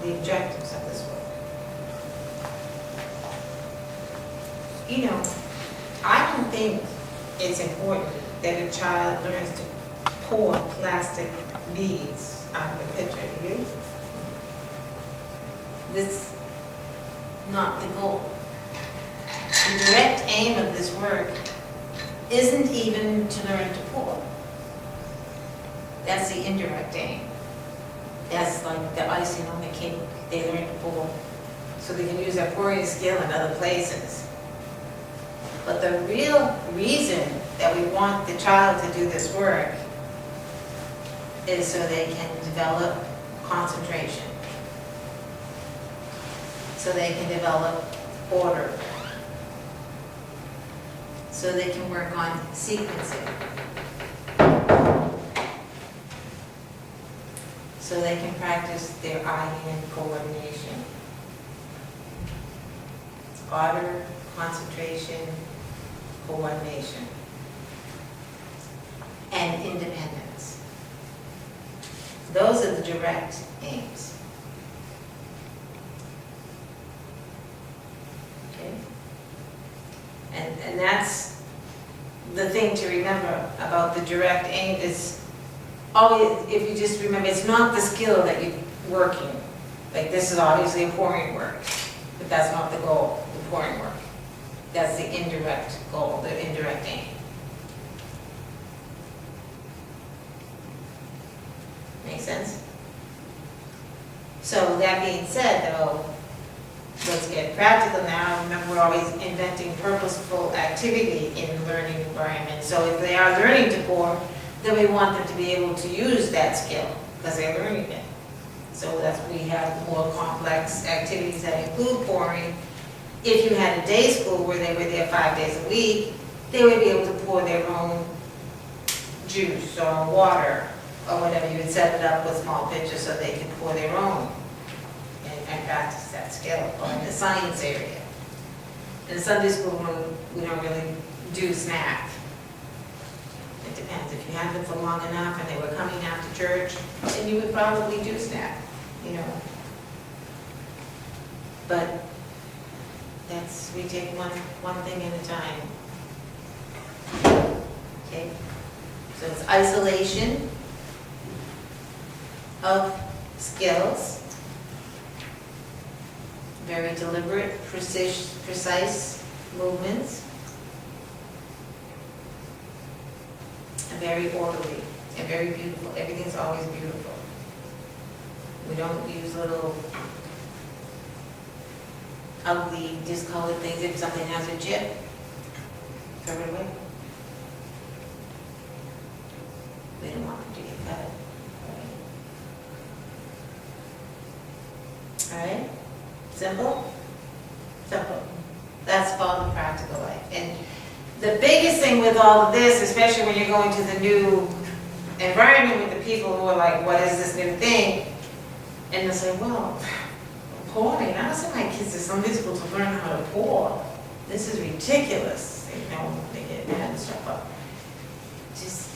the objectives of this work. You know, I don't think it's important that a child learns to pour plastic beads out of a pitcher, do you? That's not the goal. The direct aim of this work isn't even to learn to pour. That's the indirect aim. That's like the icing on the cake. They learn to pour so they can use their pouring skill in other places. But the real reason that we want the child to do this work is so they can develop concentration, so they can develop order, so they can work on sequencing, so they can practice their eye-hand coordination. Order, concentration, coordination, and independence. Those are the direct aims. Okay? And that's the thing to remember about the direct aim is always, if you just remember, it's not the skill that you're working. Like this is obviously a pouring work, but that's not the goal, the pouring work. That's the indirect goal, the indirect aim. Make sense? So that being said, though, let's get practical now. Remember, we're always inventing purposeful activity in learning environments. So if they are learning to pour, then we want them to be able to use that skill because they're learning it. So that's we have more complex activities that include pouring. If you had a day school where they were there 5 days a week, they would be able to pour their own juice or water or whatever. You would set it up with small pitchers so they could pour their own and practice that skill. Or in the science area. In Sunday school, we don't really do snack. It depends. If you had them for long enough and they were coming after church, then you would probably do snack, you know. But that's, we take one thing at a time. Okay? So it's isolation of skills, very deliberate, precise movements, and very orderly and very beautiful. Everything's always beautiful. We don't use little ugly, discolored things. If something has a chip, throw it away. We don't want them to get cut. All right? Simple? Simple. That's called the practical life. And the biggest thing with all of this, especially when you're going to the new environment with the people who are like, what is this new thing? And they'll say, well, pouring. I don't send my kids to Sunday school to learn how to pour. This is ridiculous. You know, they get mad and stuff up. Just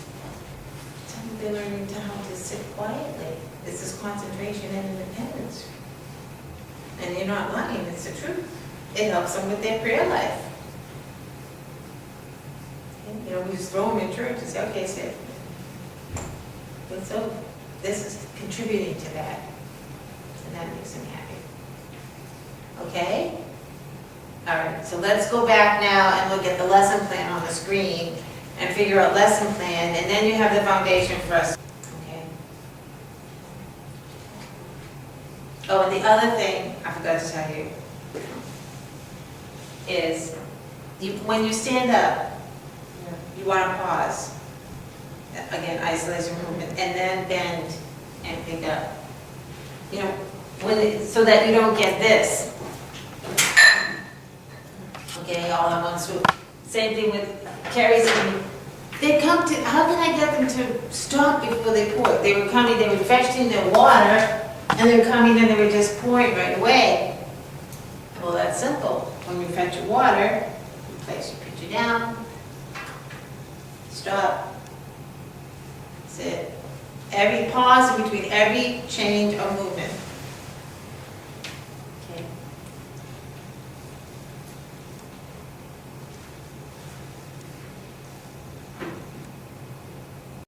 tell them they're learning how to sit quietly. This is concentration and independence. And you're not lying, it's the truth. It helps them with their prayer life. And, you know, we just throw them in church and say, okay, sit. But so this is contributing to that. And that makes them happy. Okay? All right, so let's go back now and look at the lesson plan on the screen and figure out lesson plan, and then you have the foundation for us. Okay? Oh, and the other thing I forgot to tell you is when you stand up, you want to pause. Again, isolation movement, and then bend and pick up. You know, so that you don't get this. Okay, all at one swoop. Same thing with Carrie's. They come to, how can I get them to stop before they pour? They were coming, they were fetching their water, and they were coming and they were just pouring right away. Well, that's simple. When you fetch your water, you place your pitcher down, stop, sit. Every pause in between every change of movement.